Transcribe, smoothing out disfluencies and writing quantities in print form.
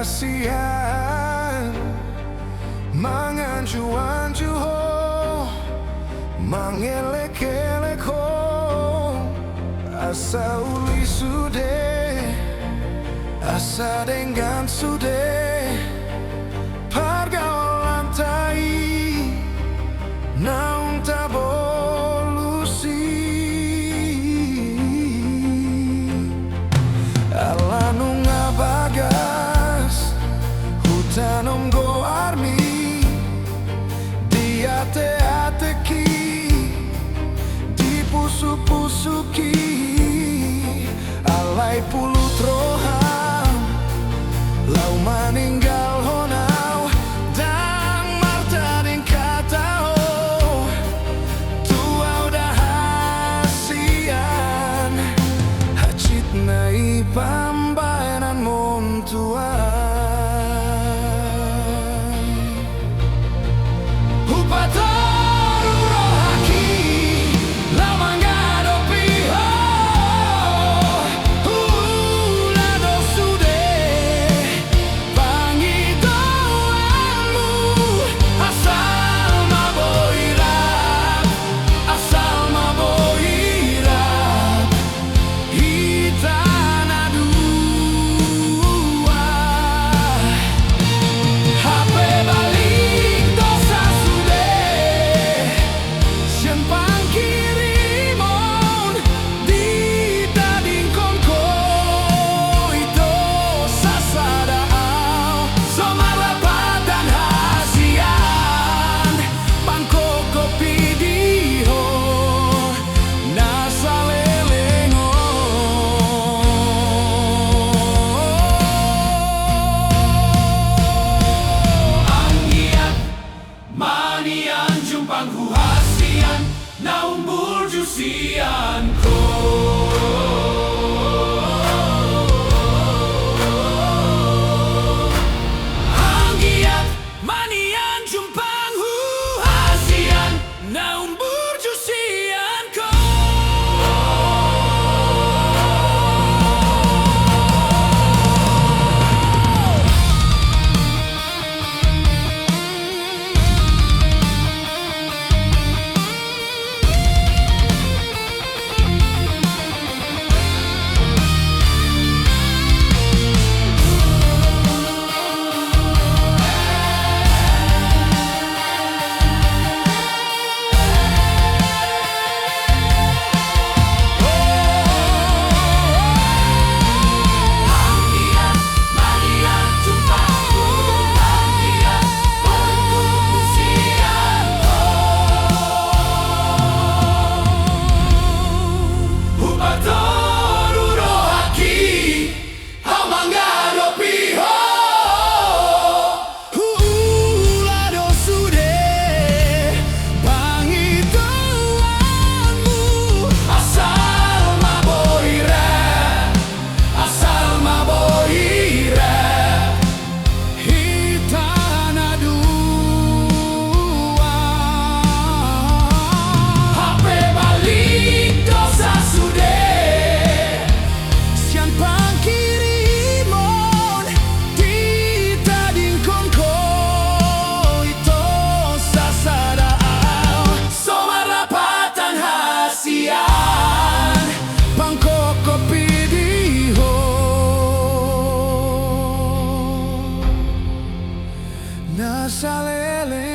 hasian manganju-anju ho mangelek-elek ho asa uli sude asa dengan sude pergaulan tai naung tabolusi alanung abagas hutanum go armi diate-ateki dipusu-pusuki alai pulut roham lau maninggal honau dan marta ding katao tua udah hasian hacit nai pambayanan montuan Panghu hasian naung burjusian ko Anggiat manian jumpanghu hasian naung burjusian ko Nasalele